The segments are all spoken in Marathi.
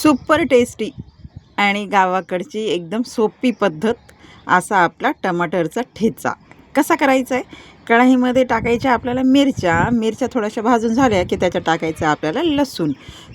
सुपर टेस्टी आणि गावाकडची एकदम सोपी पद्धत असा आपला टमाटरचा ठेचा कसा करायचा आहे. कढाईमध्ये टाकायच्या आपल्याला मिरच्या थोड्याशा भाजून झाल्या की त्याच्यात टाकायचं आपल्याला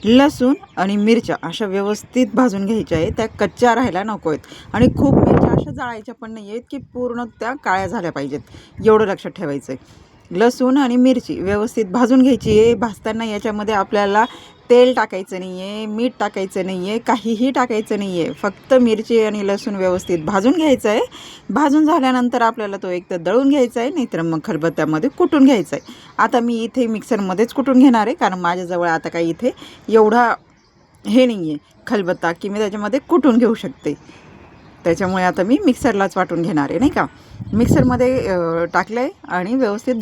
लसूण आणि मिरच्या अशा व्यवस्थित भाजून घ्यायच्या आहे. त्या कच्च्या राहायला नको आहेत आणि खूप मिरच्या अशा जाळायच्या पण नाही आहेत की पूर्ण त्या काळ्या झाल्या पाहिजेत, एवढं लक्षात ठेवायचं आहे. लसूण आणि मिरची व्यवस्थित भाजून घ्यायची आहे. भाजताना याच्यामध्ये आपल्याला तेल टाकायचं नाही आहे, मीठ टाकायचं नाही आहे, काहीही टाकायचं नाही आहे. फक्त मिरची आणि लसूण व्यवस्थित भाजून घ्यायचं आहे. भाजून झाल्यानंतर आपल्याला तो एक तर दळून घ्यायचा आहे, नाहीतर मग खलबत्त्यामध्ये कुटून घ्यायचा आहे. आता मी इथे मिक्सरमध्येच कुटून घेणार आहे, कारण माझ्याजवळ आता काही इथे एवढा हे नाही आहे खलबत्ता की मी त्याच्यामध्ये कुटून घेऊ शकते. त्याच्यामुळे आता मी मिक्सरलाच वाटून घेणार आहे, नाही का. मिक्सरमध्ये टाकलं आहे आणि व्यवस्थित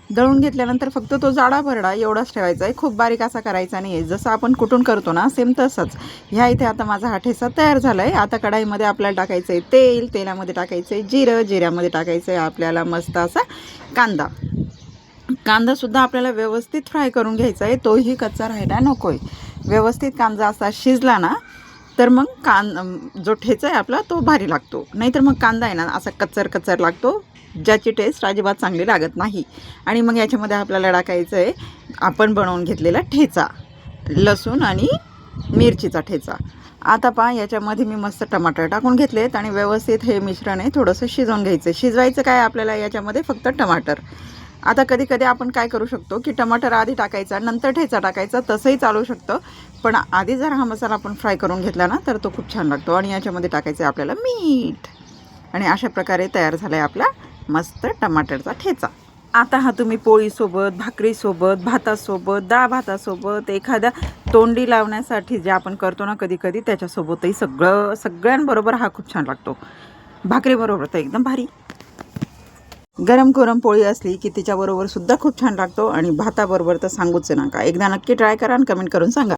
दळून घेतल्यानंतर फक्त तो जाडा भरडा एवढाच ठेवायचा आहे, खूप बारीक असा करायचा नाही आहे. जसं आपण कुटून करतो ना सेम तसंच. ह्या इथे आता माझा हा ठेचा तयार झाला आहे. आता कढाईमध्ये आपल्याला टाकायचं आहे तेलामध्ये टाकायचं आहे जिऱ्यामध्ये टाकायचं आहे आपल्याला मस्त असा कांदासुद्धा आपल्याला व्यवस्थित फ्राय करून घ्यायचा आहे, तोही कच्चा राहायला नको आहे. व्यवस्थित कांदा असा शिजला ना तर मग जो ठेचा आहे आपला तो भारी लागतो, नाहीतर मग कांदा आहे ना असा कच्चर लागतो, ज्याची टेस्ट अजिबात चांगली लागत नाही. आणि मग याच्यामध्ये आपल्याला टाकायचं आहे आपण बनवून घेतलेला ठेचा, लसूण आणि मिरचीचा ठेचा. आता पहा याच्यामध्ये मी मस्त टमाटर टाकून घेतलेत आणि व्यवस्थित हे मिश्रण आहे थोडंसं शिजवून घ्यायचं. शिजवायचं काय आपल्याला याच्यामध्ये फक्त टमाटर. आता कधी आपण काय करू शकतो की टमाटर आधी टाकायचा नंतर ठेचा टाकायचा, तसंही चालू शकतं. पण आधी जर हा मसाला आपण फ्राय करून घेतला ना तर तो खूप छान लागतो. आणि याच्यामध्ये टाकायचं आहे आपल्याला मीठ. आणि अशा प्रकारे तयार झाला आहे आपला मस्त टमाटरचा ठेचा. आता हा तुम्ही पोळीसोबत, भाकरीसोबत, भातासोबत, डाळ भातासोबत, एखाद्या तोंडी लावण्यासाठी जे आपण करतो ना कधी त्याच्यासोबतही सगळ्यांबरोबर हा खूप छान लागतो. भाकरीबरोबर तर एकदम भारी. गरम पोळी असली की तिच्याबरोबर सुद्धा खूप छान लागतो आणि भाताबरोबर तर सांगूच नका. एकदा नक्की ट्राय करा आणि कमेंट करून सांगा.